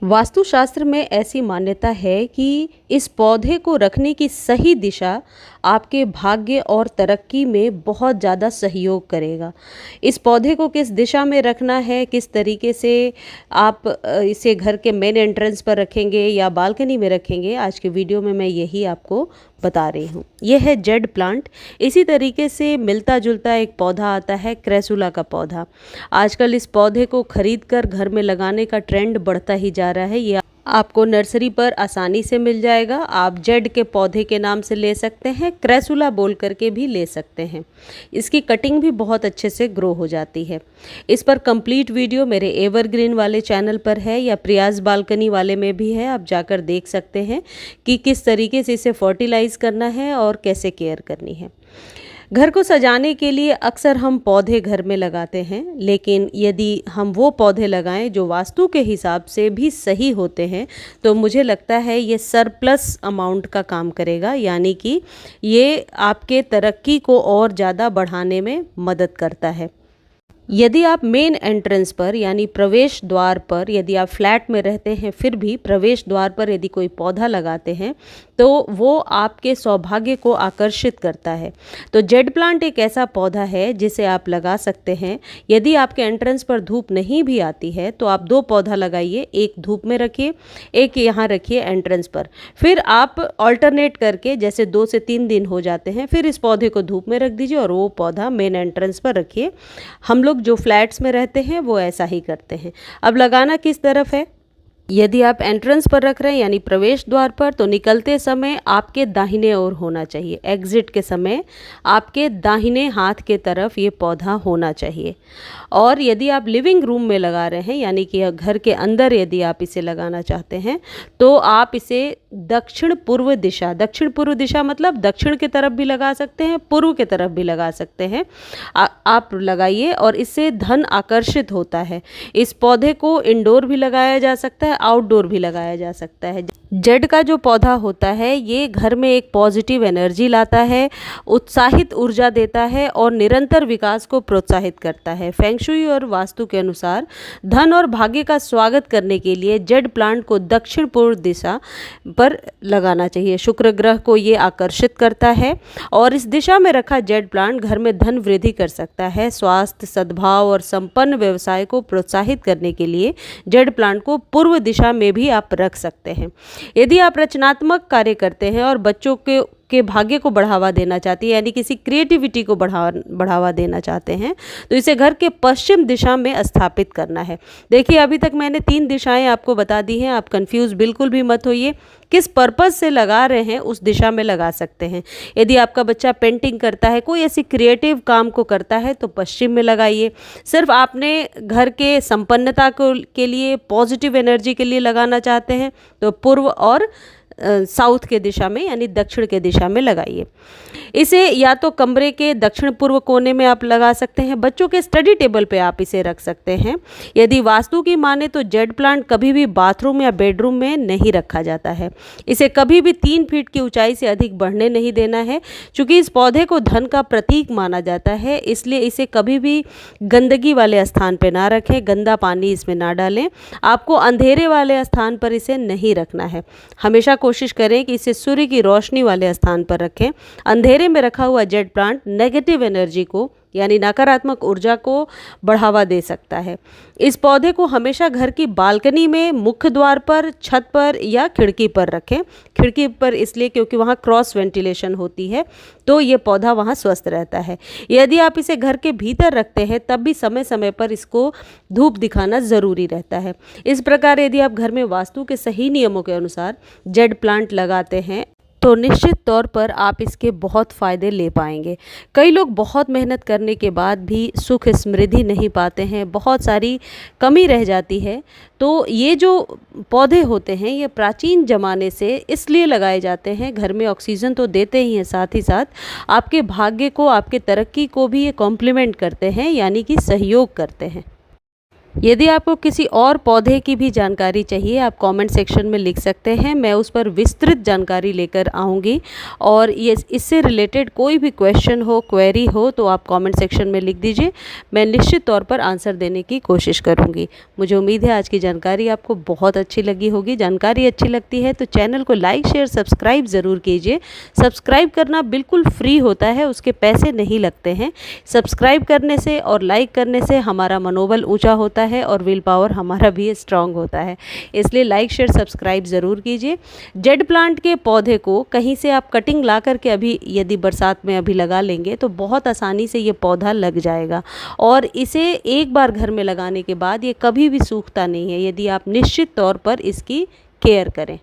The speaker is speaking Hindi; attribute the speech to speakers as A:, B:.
A: वास्तुशास्त्र में ऐसी मान्यता है कि इस पौधे को रखने की सही दिशा आपके भाग्य और तरक्की में बहुत ज़्यादा सहयोग करेगा। इस पौधे को किस दिशा में रखना है, किस तरीके से आप इसे घर के मेन एंट्रेंस पर रखेंगे या बालकनी में रखेंगे, आज के वीडियो में मैं यही आपको बता रही हूँ। यह है जेड प्लांट। इसी तरीके से मिलता जुलता एक पौधा आता है क्रेसुला का पौधा। आजकल इस पौधे को खरीद कर घर में लगाने का ट्रेंड बढ़ता ही जा रहा है। ये आपको नर्सरी पर आसानी से मिल जाएगा। आप जेड के पौधे के नाम से ले सकते हैं, क्रेसुला बोल करके भी ले सकते हैं। इसकी कटिंग भी बहुत अच्छे से ग्रो हो जाती है। इस पर कंप्लीट वीडियो मेरे एवरग्रीन वाले चैनल पर है या प्रियाज बालकनी वाले में भी है। आप जाकर देख सकते हैं कि किस तरीके से इसे फर्टिलाइज करना है और कैसे केयर करनी है। घर को सजाने के लिए अक्सर हम पौधे घर में लगाते हैं, लेकिन यदि हम वो पौधे लगाएं जो वास्तु के हिसाब से भी सही होते हैं तो मुझे लगता है ये सरप्लस अमाउंट का काम करेगा, यानी कि ये आपके तरक्की को और ज़्यादा बढ़ाने में मदद करता है। यदि आप मेन एंट्रेंस पर यानी प्रवेश द्वार पर, यदि आप फ्लैट में रहते हैं फिर भी प्रवेश द्वार पर यदि कोई पौधा लगाते हैं तो वो आपके सौभाग्य को आकर्षित करता है। तो जेड प्लांट एक ऐसा पौधा है जिसे आप लगा सकते हैं। यदि आपके एंट्रेंस पर धूप नहीं भी आती है तो आप दो पौधा लगाइए, एक धूप में रखिए, एक यहाँ रखिए एंट्रेंस पर। फिर आप ऑल्टरनेट करके, जैसे 2 से 3 दिन हो जाते हैं, फिर इस पौधे को धूप में रख दीजिए और वो पौधा मेन एंट्रेंस पर रखिए। हम लोग जो फ्लैट्स में रहते हैं वो ऐसा ही करते हैं। अब लगाना किस तरफ है? यदि आप एंट्रेंस पर रख रहे हैं यानी प्रवेश द्वार पर, तो निकलते समय आपके दाहिने ओर होना चाहिए। एग्जिट के समय आपके दाहिने हाथ के तरफ ये पौधा होना चाहिए। और यदि आप लिविंग रूम में लगा रहे हैं यानी कि घर के अंदर यदि आप इसे लगाना चाहते हैं तो आप इसे दक्षिण पूर्व दिशा मतलब दक्षिण की तरफ भी लगा सकते हैं, पूर्व की तरफ भी लगा सकते हैं। आप लगाइए और इससे धन आकर्षित होता है। इस पौधे को इंडोर भी लगाया जा सकता है, आउटडोर भी लगाया जा सकता है। जेड का जो पौधा होता है ये घर में एक पॉजिटिव एनर्जी लाता है, उत्साहित ऊर्जा देता है और निरंतर विकास को प्रोत्साहित करता है। फेंग शुई और वास्तु के अनुसार धन और भाग्य का स्वागत करने के लिए जेड प्लांट को दक्षिण पूर्व दिशा पर लगाना चाहिए। शुक्र ग्रह को ये आकर्षित करता है और इस दिशा में रखा जेड प्लांट घर में धन वृद्धि कर सकता है। स्वास्थ्य, सद्भाव और संपन्न व्यवसाय को प्रोत्साहित करने के लिए जेड प्लांट को पूर्व दिशा में भी आप रख सकते हैं। यदि आप रचनात्मक कार्य करते हैं और बच्चों के भाग्य को बढ़ावा देना चाहते हैं यानी किसी क्रिएटिविटी को बढ़ावा देना चाहते हैं तो इसे घर के पश्चिम दिशा में स्थापित करना है। देखिए, अभी तक मैंने 3 दिशाएं आपको बता दी हैं। आप कंफ्यूज बिल्कुल भी मत होइए। किस पर्पज़ से लगा रहे हैं उस दिशा में लगा सकते हैं। यदि आपका बच्चा पेंटिंग करता है, कोई ऐसी क्रिएटिव काम को करता है तो पश्चिम में लगाइए। सिर्फ आपने घर के संपन्नता के लिए, पॉजिटिव एनर्जी के लिए लगाना चाहते हैं तो पूर्व और साउथ के दिशा में यानी दक्षिण के दिशा में लगाइए। इसे या तो कमरे के दक्षिण पूर्व कोने में आप लगा सकते हैं, बच्चों के स्टडी टेबल पे आप इसे रख सकते हैं। यदि वास्तु की माने तो जेड प्लांट कभी भी बाथरूम या बेडरूम में नहीं रखा जाता है। इसे कभी भी 3 फीट की ऊंचाई से अधिक बढ़ने नहीं देना है। चूँकि इस पौधे को धन का प्रतीक माना जाता है, इसलिए इसे कभी भी गंदगी वाले स्थान पर ना रखें, गंदा पानी इसमें ना डालें। आपको अंधेरे वाले स्थान पर इसे नहीं रखना है। हमेशा कोशिश करें कि इसे सूर्य की रोशनी वाले स्थान पर रखें। अंधेरे में रखा हुआ जेड प्लांट नेगेटिव एनर्जी को यानी नकारात्मक ऊर्जा को बढ़ावा दे सकता है। इस पौधे को हमेशा घर की बालकनी में, मुख्य द्वार पर, छत पर या खिड़की पर रखें। खिड़की पर इसलिए क्योंकि वहाँ क्रॉस वेंटिलेशन होती है तो ये पौधा वहाँ स्वस्थ रहता है। यदि आप इसे घर के भीतर रखते हैं तब भी समय समय पर इसको धूप दिखाना ज़रूरी रहता है। इस प्रकार यदि आप घर में वास्तु के सही नियमों के अनुसार जेड प्लांट लगाते हैं तो निश्चित तौर पर आप इसके बहुत फ़ायदे ले पाएंगे। कई लोग बहुत मेहनत करने के बाद भी सुख समृद्धि नहीं पाते हैं, बहुत सारी कमी रह जाती है। तो ये जो पौधे होते हैं ये प्राचीन ज़माने से इसलिए लगाए जाते हैं, घर में ऑक्सीजन तो देते ही हैं, साथ ही साथ आपके भाग्य को, आपके तरक्की को भी ये कॉम्प्लीमेंट करते हैं यानी कि सहयोग करते हैं। यदि आपको किसी और पौधे की भी जानकारी चाहिए, आप कमेंट सेक्शन में लिख सकते हैं, मैं उस पर विस्तृत जानकारी लेकर आऊँगी। और ये इससे रिलेटेड कोई भी क्वेश्चन हो, क्वेरी हो, तो आप कमेंट सेक्शन में लिख दीजिए, मैं निश्चित तौर पर आंसर देने की कोशिश करूँगी। मुझे उम्मीद है आज की जानकारी आपको बहुत अच्छी लगी होगी। जानकारी अच्छी लगती है तो चैनल को लाइक, शेयर, सब्सक्राइब ज़रूर कीजिए। सब्सक्राइब करना बिल्कुल फ्री होता है, उसके पैसे नहीं लगते हैं। सब्सक्राइब करने से और लाइक करने से हमारा मनोबल ऊंचा होता है और विल पावर हमारा भी स्ट्रांग होता है। इसलिए लाइक, शेयर, सब्सक्राइब ज़रूर कीजिए। जेड प्लांट के पौधे को कहीं से आप कटिंग ला करके अभी यदि बरसात में अभी लगा लेंगे तो बहुत आसानी से ये पौधा लग जाएगा, और इसे एक बार घर में लगाने के बाद ये कभी भी सूखता नहीं है, यदि आप निश्चित तौर पर इसकी केयर करें।